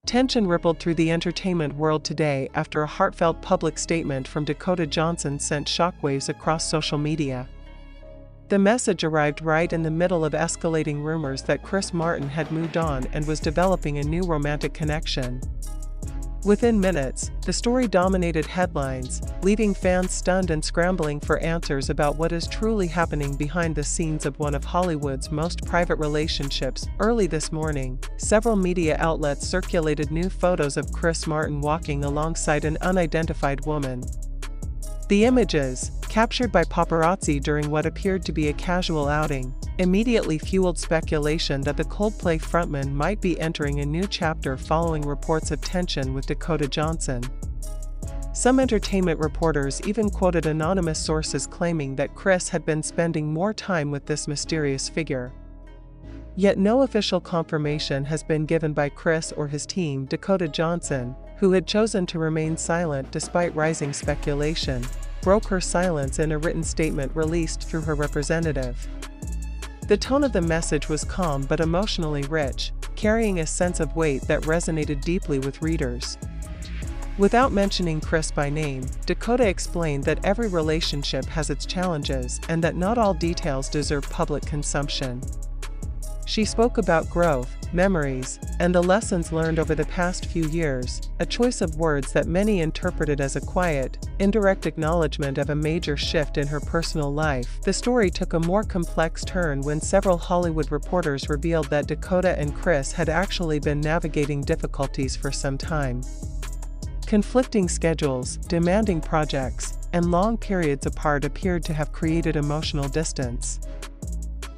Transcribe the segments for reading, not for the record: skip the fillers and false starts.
Tension rippled through the entertainment world today after a heartfelt public statement from Dakota Johnson sent shockwaves across social media. The message arrived right in the middle of escalating rumors that Chris Martin had moved on and was developing a new romantic connection. Within minutes, the story dominated headlines, leaving fans stunned and scrambling for answers about what is truly happening behind the scenes of one of Hollywood's most private relationships. Early this morning, several media outlets circulated new photos of Chris Martin walking alongside an unidentified woman. The images, captured by paparazzi during what appeared to be a casual outing, immediately fueled speculation that the Coldplay frontman might be entering a new chapter following reports of tension with Dakota Johnson. Some entertainment reporters even quoted anonymous sources claiming that Chris had been spending more time with this mysterious figure. Yet no official confirmation has been given by Chris or his team. Dakota Johnson, who had chosen to remain silent despite rising speculation, broke her silence in a written statement released through her representative. The tone of the message was calm but emotionally rich, carrying a sense of weight that resonated deeply with readers. Without mentioning Chris by name, Dakota explained that every relationship has its challenges and that not all details deserve public consumption. She spoke about growth, memories, and the lessons learned over the past few years, a choice of words that many interpreted as a quiet, indirect acknowledgement of a major shift in her personal life. The story took a more complex turn when several Hollywood reporters revealed that Dakota and Chris had actually been navigating difficulties for some time. Conflicting schedules, demanding projects, and long periods apart appeared to have created emotional distance.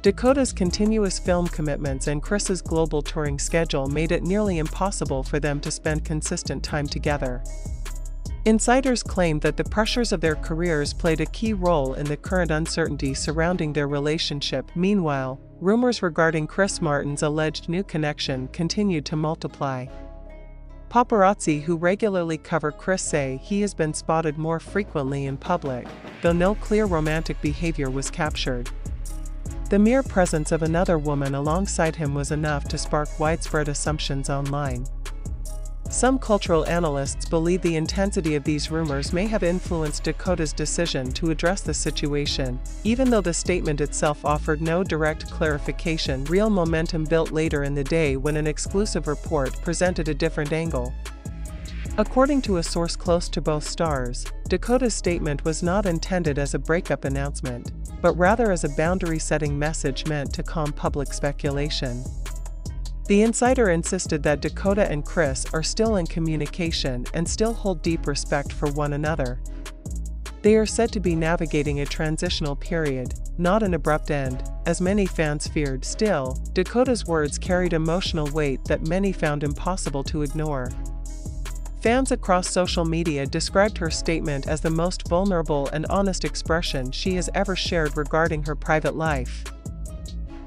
Dakota's continuous film commitments and Chris's global touring schedule made it nearly impossible for them to spend consistent time together. Insiders claimed that the pressures of their careers played a key role in the current uncertainty surrounding their relationship. Meanwhile, rumors regarding Chris Martin's alleged new connection continued to multiply. Paparazzi who regularly cover Chris say he has been spotted more frequently in public, though no clear romantic behavior was captured. The mere presence of another woman alongside him was enough to spark widespread assumptions online. Some cultural analysts believe the intensity of these rumors may have influenced Dakota's decision to address the situation, even though the statement itself offered no direct clarification. Real momentum built later in the day when an exclusive report presented a different angle. According to a source close to both stars, Dakota's statement was not intended as a breakup announcement, but rather as a boundary-setting message meant to calm public speculation. The insider insisted that Dakota and Chris are still in communication and still hold deep respect for one another. They are said to be navigating a transitional period, not an abrupt end, as many fans feared. Still, Dakota's words carried emotional weight that many found impossible to ignore. Fans across social media described her statement as the most vulnerable and honest expression she has ever shared regarding her private life.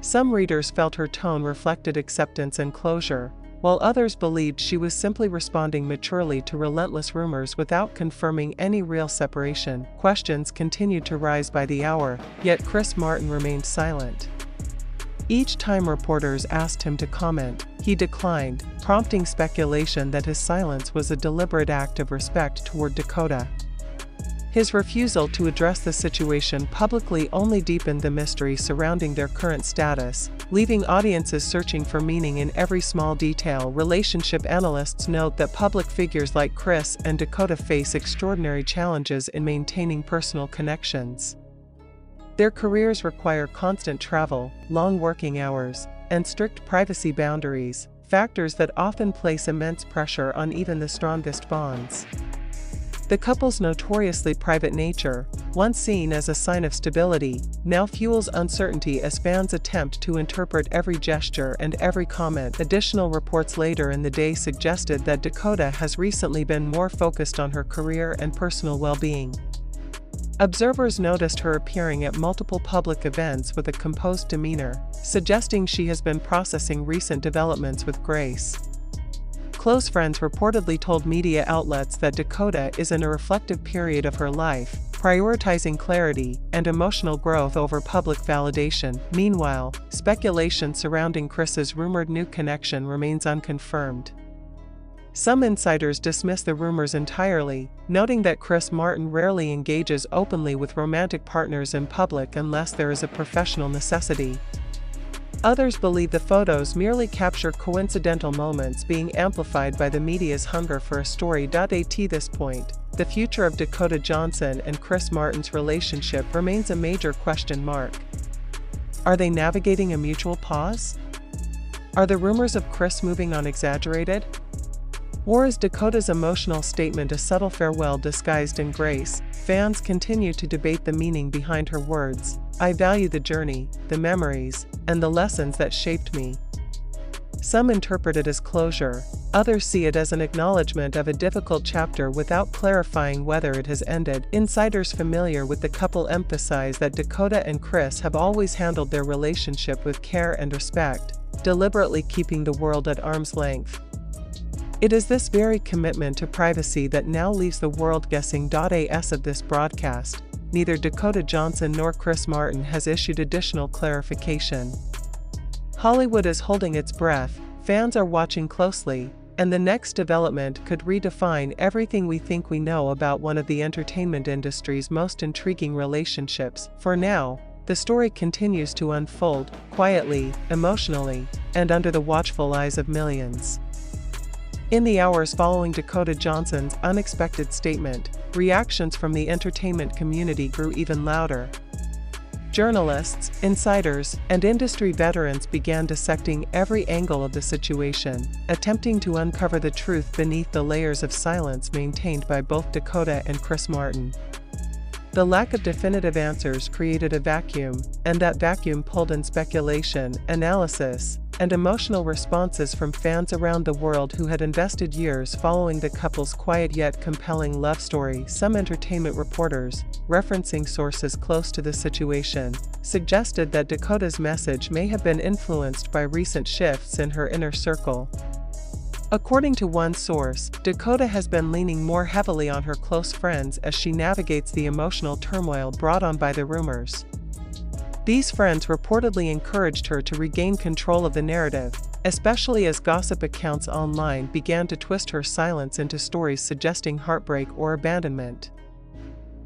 Some readers felt her tone reflected acceptance and closure, while others believed she was simply responding maturely to relentless rumors without confirming any real separation. Questions continued to rise by the hour, yet Chris Martin remained silent. Each time reporters asked him to comment, he declined, prompting speculation that his silence was a deliberate act of respect toward Dakota. His refusal to address the situation publicly only deepened the mystery surrounding their current status, leaving audiences searching for meaning in every small detail. Relationship analysts note that public figures like Chris and Dakota face extraordinary challenges in maintaining personal connections. Their careers require constant travel, long working hours, and strict privacy boundaries, factors that often place immense pressure on even the strongest bonds. The couple's notoriously private nature, once seen as a sign of stability, now fuels uncertainty as fans attempt to interpret every gesture and every comment. Additional reports later in the day suggested that Dakota has recently been more focused on her career and personal well-being. Observers noticed her appearing at multiple public events with a composed demeanor, suggesting she has been processing recent developments with grace. Close friends reportedly told media outlets that Dakota is in a reflective period of her life, prioritizing clarity and emotional growth over public validation. Meanwhile, speculation surrounding Chris's rumored new connection remains unconfirmed. Some insiders dismiss the rumors entirely, noting that Chris Martin rarely engages openly with romantic partners in public unless there is a professional necessity. Others believe the photos merely capture coincidental moments being amplified by the media's hunger for a story. At this point, the future of Dakota Johnson and Chris Martin's relationship remains a major question mark. Are they navigating a mutual pause? Are the rumors of Chris moving on exaggerated? Or is Dakota's emotional statement a subtle farewell disguised in grace? Fans continue to debate the meaning behind her words. "I value the journey, the memories, and the lessons that shaped me." Some interpret it as closure, others see it as an acknowledgement of a difficult chapter without clarifying whether it has ended. Insiders familiar with the couple emphasize that Dakota and Chris have always handled their relationship with care and respect, deliberately keeping the world at arm's length. It is this very commitment to privacy that now leaves the world guessing. As of this broadcast, neither Dakota Johnson nor Chris Martin has issued additional clarification. Hollywood is holding its breath, fans are watching closely, and the next development could redefine everything we think we know about one of the entertainment industry's most intriguing relationships. For now, the story continues to unfold, quietly, emotionally, and under the watchful eyes of millions. In the hours following Dakota Johnson's unexpected statement, reactions from the entertainment community grew even louder. Journalists, insiders, and industry veterans began dissecting every angle of the situation, attempting to uncover the truth beneath the layers of silence maintained by both Dakota and Chris Martin. The lack of definitive answers created a vacuum, and that vacuum pulled in speculation, analysis, and emotional responses from fans around the world who had invested years following the couple's quiet yet compelling love story. Some entertainment reporters, referencing sources close to the situation, suggested that Dakota's message may have been influenced by recent shifts in her inner circle. According to one source, Dakota has been leaning more heavily on her close friends as she navigates the emotional turmoil brought on by the rumors. These friends reportedly encouraged her to regain control of the narrative, especially as gossip accounts online began to twist her silence into stories suggesting heartbreak or abandonment.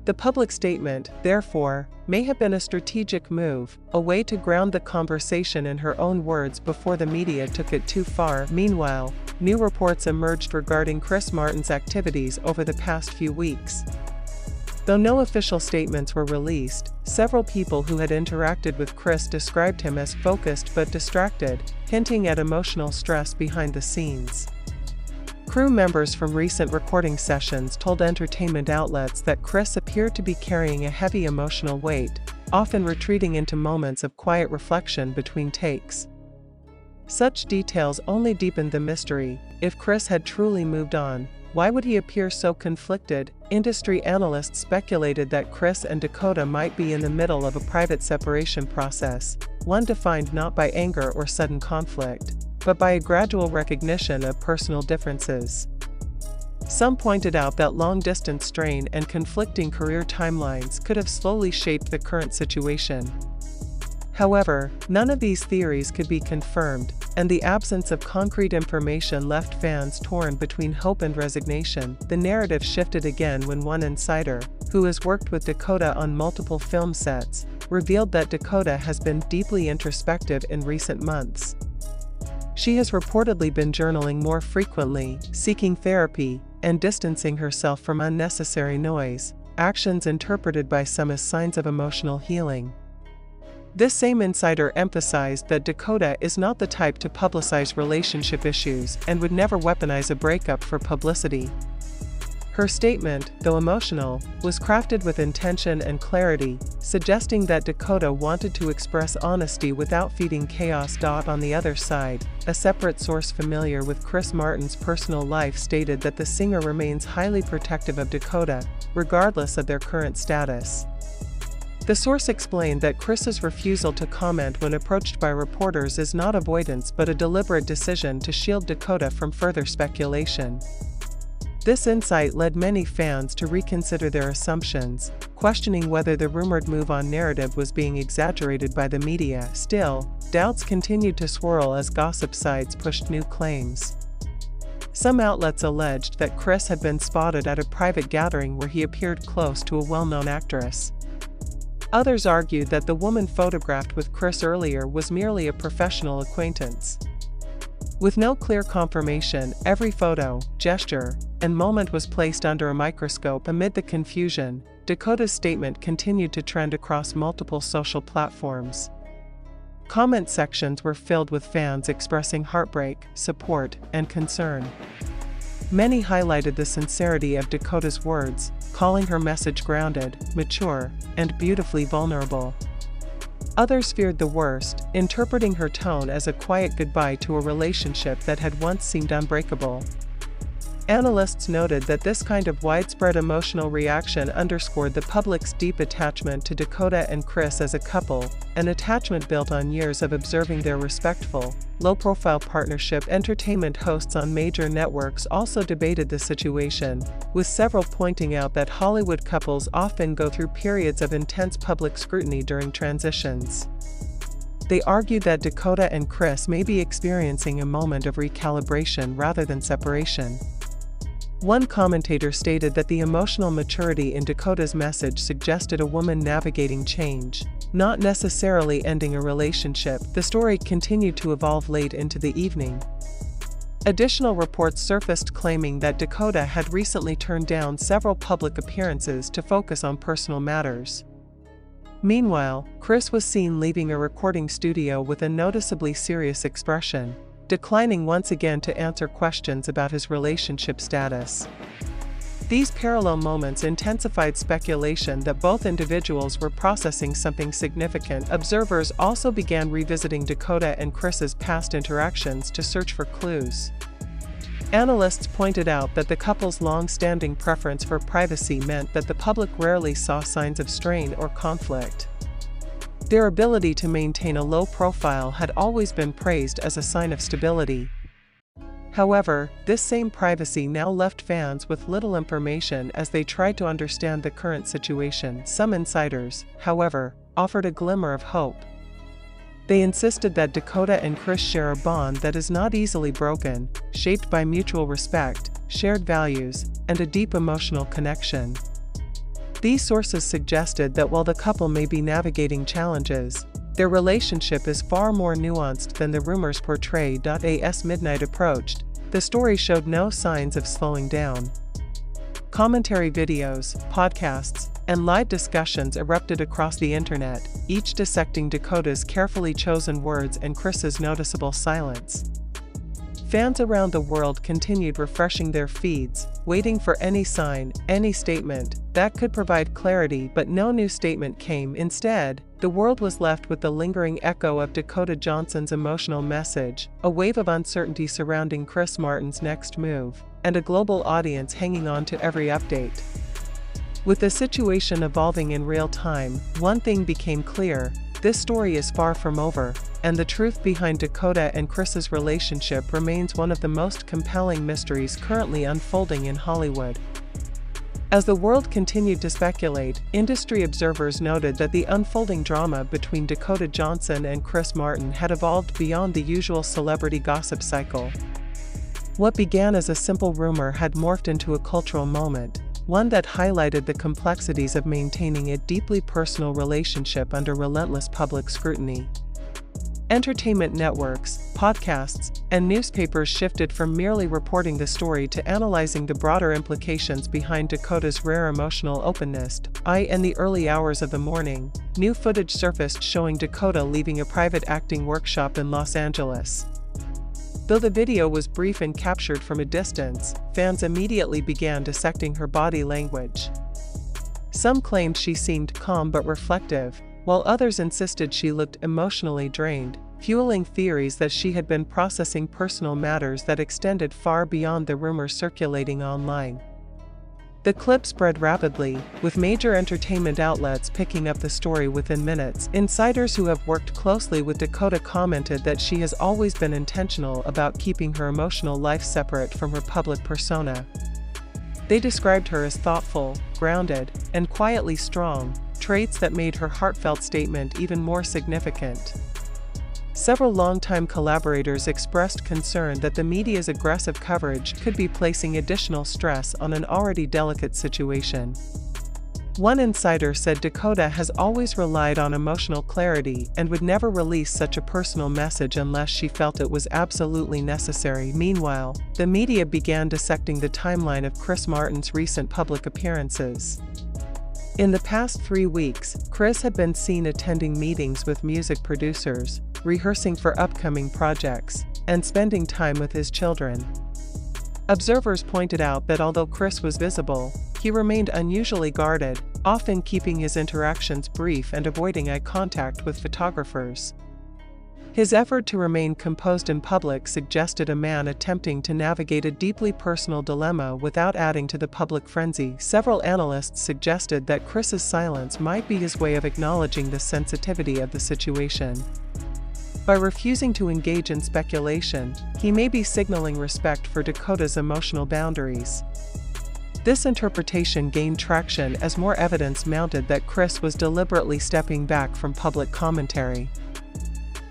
The public statement, therefore, may have been a strategic move, a way to ground the conversation in her own words before the media took it too far. Meanwhile, new reports emerged regarding Chris Martin's activities over the past few weeks. Though no official statements were released, several people who had interacted with Chris described him as focused but distracted, hinting at emotional stress behind the scenes. Crew members from recent recording sessions told entertainment outlets that Chris appeared to be carrying a heavy emotional weight, often retreating into moments of quiet reflection between takes. Such details only deepened the mystery. If Chris had truly moved on, why would he appear so conflicted? Industry analysts speculated that Chris and Dakota might be in the middle of a private separation process, one defined not by anger or sudden conflict, but by a gradual recognition of personal differences. Some pointed out that long-distance strain and conflicting career timelines could have slowly shaped the current situation. However, none of these theories could be confirmed, and the absence of concrete information left fans torn between hope and resignation. The narrative shifted again when one insider, who has worked with Dakota on multiple film sets, revealed that Dakota has been deeply introspective in recent months. She has reportedly been journaling more frequently, seeking therapy, and distancing herself from unnecessary noise, actions interpreted by some as signs of emotional healing. This same insider emphasized that Dakota is not the type to publicize relationship issues and would never weaponize a breakup for publicity. Her statement, though emotional, was crafted with intention and clarity, suggesting that Dakota wanted to express honesty without feeding chaos. On the other side, a separate source familiar with Chris Martin's personal life stated that the singer remains highly protective of Dakota, regardless of their current status. The source explained that Chris's refusal to comment when approached by reporters is not avoidance but a deliberate decision to shield Dakota from further speculation. This insight led many fans to reconsider their assumptions, questioning whether the rumored move-on narrative was being exaggerated by the media. Still, doubts continued to swirl as gossip sites pushed new claims. Some outlets alleged that Chris had been spotted at a private gathering where he appeared close to a well-known actress. Others argued that the woman photographed with Chris earlier was merely a professional acquaintance. With no clear confirmation, every photo, gesture, and moment was placed under a microscope. Amid the confusion, Dakota's statement continued to trend across multiple social platforms. Comment sections were filled with fans expressing heartbreak, support, and concern. Many highlighted the sincerity of Dakota's words, calling her message grounded, mature, and beautifully vulnerable. Others feared the worst, interpreting her tone as a quiet goodbye to a relationship that had once seemed unbreakable. Analysts noted that this kind of widespread emotional reaction underscored the public's deep attachment to Dakota and Chris as a couple, an attachment built on years of observing their respectful, low-profile partnership. Entertainment hosts on major networks also debated the situation, with several pointing out that Hollywood couples often go through periods of intense public scrutiny during transitions. They argued that Dakota and Chris may be experiencing a moment of recalibration rather than separation. One commentator stated that the emotional maturity in Dakota's message suggested a woman navigating change, not necessarily ending a relationship. The story continued to evolve late into the evening. Additional reports surfaced claiming that Dakota had recently turned down several public appearances to focus on personal matters. Meanwhile, Chris was seen leaving a recording studio with a noticeably serious expression, declining once again to answer questions about his relationship status. These parallel moments intensified speculation that both individuals were processing something significant. Observers also began revisiting Dakota and Chris's past interactions to search for clues. Analysts pointed out that the couple's long-standing preference for privacy meant that the public rarely saw signs of strain or conflict. Their ability to maintain a low profile had always been praised as a sign of stability. However, this same privacy now left fans with little information as they tried to understand the current situation. Some insiders, however, offered a glimmer of hope. They insisted that Dakota and Chris share a bond that is not easily broken, shaped by mutual respect, shared values, and a deep emotional connection. These sources suggested that while the couple may be navigating challenges, their relationship is far more nuanced than the rumors portray. As midnight approached, the story showed no signs of slowing down. Commentary videos, podcasts, and live discussions erupted across the internet, each dissecting Dakota's carefully chosen words and Chris's noticeable silence. Fans around the world continued refreshing their feeds, waiting for any sign, any statement that could provide clarity, but no new statement came. Instead, the world was left with the lingering echo of Dakota Johnson's emotional message, a wave of uncertainty surrounding Chris Martin's next move, and a global audience hanging on to every update. With the situation evolving in real time, one thing became clear: this story is far from over, and the truth behind Dakota and Chris's relationship remains one of the most compelling mysteries currently unfolding in Hollywood. As the world continued to speculate, industry observers noted that the unfolding drama between Dakota Johnson and Chris Martin had evolved beyond the usual celebrity gossip cycle. What began as a simple rumor had morphed into a cultural moment, one that highlighted the complexities of maintaining a deeply personal relationship under relentless public scrutiny. Entertainment networks, podcasts, and newspapers shifted from merely reporting the story to analyzing the broader implications behind Dakota's rare emotional openness. In the early hours of the morning, new footage surfaced showing Dakota leaving a private acting workshop in Los Angeles. Though the video was brief and captured from a distance, fans immediately began dissecting her body language. Some claimed she seemed calm but reflective, while others insisted she looked emotionally drained, fueling theories that she had been processing personal matters that extended far beyond the rumors circulating online. The clip spread rapidly, with major entertainment outlets picking up the story within minutes. Insiders who have worked closely with Dakota commented that she has always been intentional about keeping her emotional life separate from her public persona. They described her as thoughtful, grounded, and quietly strong, traits that made her heartfelt statement even more significant. Several longtime collaborators expressed concern that the media's aggressive coverage could be placing additional stress on an already delicate situation. One insider said Dakota has always relied on emotional clarity and would never release such a personal message unless she felt it was absolutely necessary. Meanwhile, the media began dissecting the timeline of Chris Martin's recent public appearances. In the past 3 weeks, Chris had been seen attending meetings with music producers, rehearsing for upcoming projects, and spending time with his children. Observers pointed out that although Chris was visible, he remained unusually guarded, often keeping his interactions brief and avoiding eye contact with photographers. His effort to remain composed in public suggested a man attempting to navigate a deeply personal dilemma without adding to the public frenzy. Several analysts suggested that Chris's silence might be his way of acknowledging the sensitivity of the situation. By refusing to engage in speculation, he may be signaling respect for Dakota's emotional boundaries. This interpretation gained traction as more evidence mounted that Chris was deliberately stepping back from public commentary.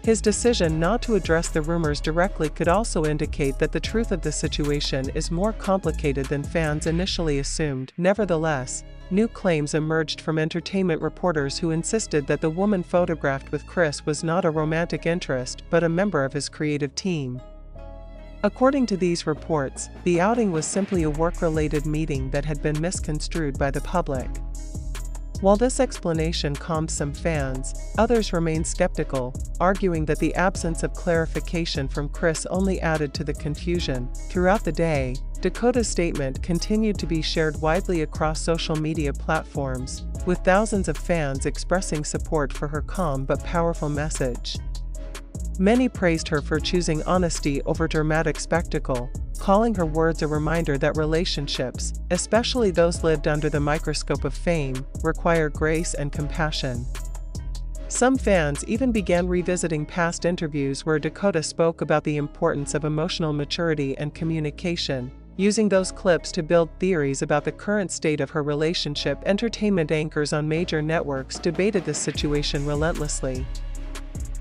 His decision not to address the rumors directly could also indicate that the truth of the situation is more complicated than fans initially assumed. Nevertheless, new claims emerged from entertainment reporters who insisted that the woman photographed with Chris was not a romantic interest but a member of his creative team. According to these reports, the outing was simply a work-related meeting that had been misconstrued by the public. While this explanation calmed some fans, others remained skeptical, arguing that the absence of clarification from Chris only added to the confusion. Throughout the day, Dakota's statement continued to be shared widely across social media platforms, with thousands of fans expressing support for her calm but powerful message. Many praised her for choosing honesty over dramatic spectacle, calling her words a reminder that relationships, especially those lived under the microscope of fame, require grace and compassion. Some fans even began revisiting past interviews where Dakota spoke about the importance of emotional maturity and communication, using those clips to build theories about the current state of her relationship. Entertainment anchors on major networks debated the situation relentlessly.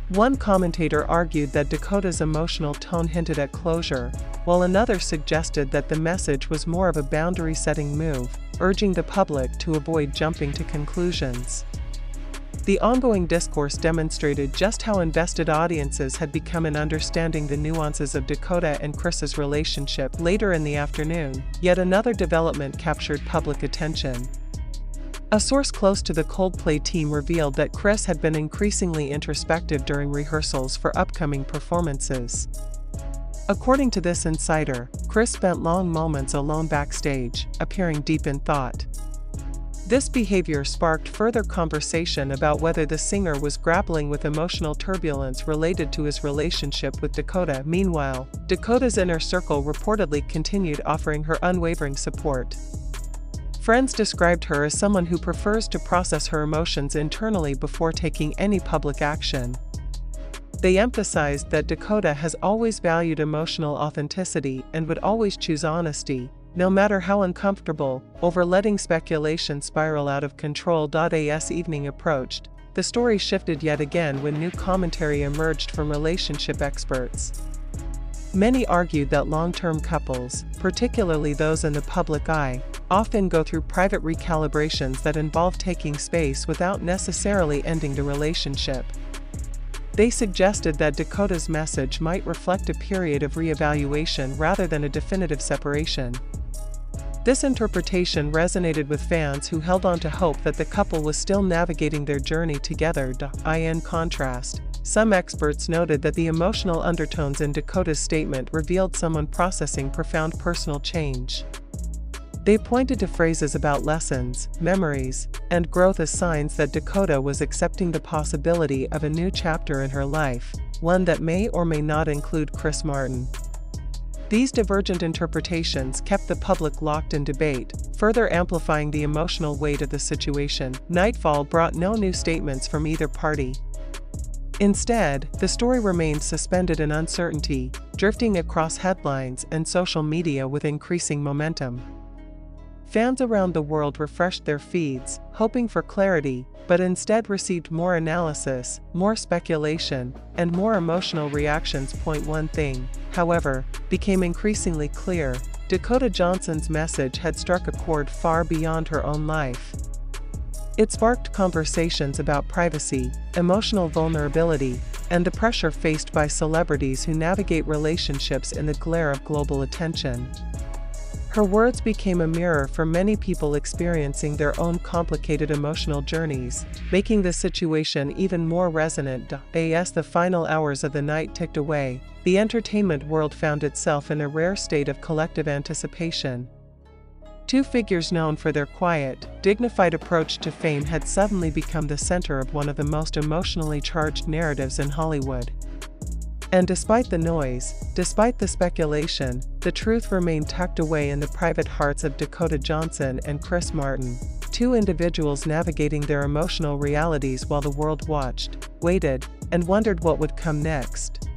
One commentator argued that Dakota's emotional tone hinted at closure, while another suggested that the message was more of a boundary-setting move, urging the public to avoid jumping to conclusions. The ongoing discourse demonstrated just how invested audiences had become in understanding the nuances of Dakota and Chris's relationship. Later in the afternoon, yet another development captured public attention. A source close to the Coldplay team revealed that Chris had been increasingly introspective during rehearsals for upcoming performances. According to this insider, Chris spent long moments alone backstage, appearing deep in thought. This behavior sparked further conversation about whether the singer was grappling with emotional turbulence related to his relationship with Dakota. Meanwhile, Dakota's inner circle reportedly continued offering her unwavering support. Friends described her as someone who prefers to process her emotions internally before taking any public action. They emphasized that Dakota has always valued emotional authenticity and would always choose honesty, no matter how uncomfortable, over letting speculation spiral out of control. As evening approached, the story shifted yet again when new commentary emerged from relationship experts. Many argued that long-term couples, particularly those in the public eye, often go through private recalibrations that involve taking space without necessarily ending the relationship. They suggested that Dakota's message might reflect a period of reevaluation rather than a definitive separation. This interpretation resonated with fans who held on to hope that the couple was still navigating their journey together. In contrast, some experts noted that the emotional undertones in Dakota's statement revealed someone processing profound personal change. They pointed to phrases about lessons, memories, and growth as signs that Dakota was accepting the possibility of a new chapter in her life, one that may or may not include Chris Martin. These divergent interpretations kept the public locked in debate, further amplifying the emotional weight of the situation. Nightfall brought no new statements from either party. Instead, the story remained suspended in uncertainty, drifting across headlines and social media with increasing momentum. Fans around the world refreshed their feeds, hoping for clarity, but instead received more analysis, more speculation, and more emotional reactions. One thing, however, became increasingly clear: Dakota Johnson's message had struck a chord far beyond her own life. It sparked conversations about privacy, emotional vulnerability, and the pressure faced by celebrities who navigate relationships in the glare of global attention. Her words became a mirror for many people experiencing their own complicated emotional journeys, making the situation even more resonant. As the final hours of the night ticked away, the entertainment world found itself in a rare state of collective anticipation. Two figures known for their quiet, dignified approach to fame had suddenly become the center of one of the most emotionally charged narratives in Hollywood. And despite the noise, despite the speculation, the truth remained tucked away in the private hearts of Dakota Johnson and Chris Martin, two individuals navigating their emotional realities while the world watched, waited, and wondered what would come next.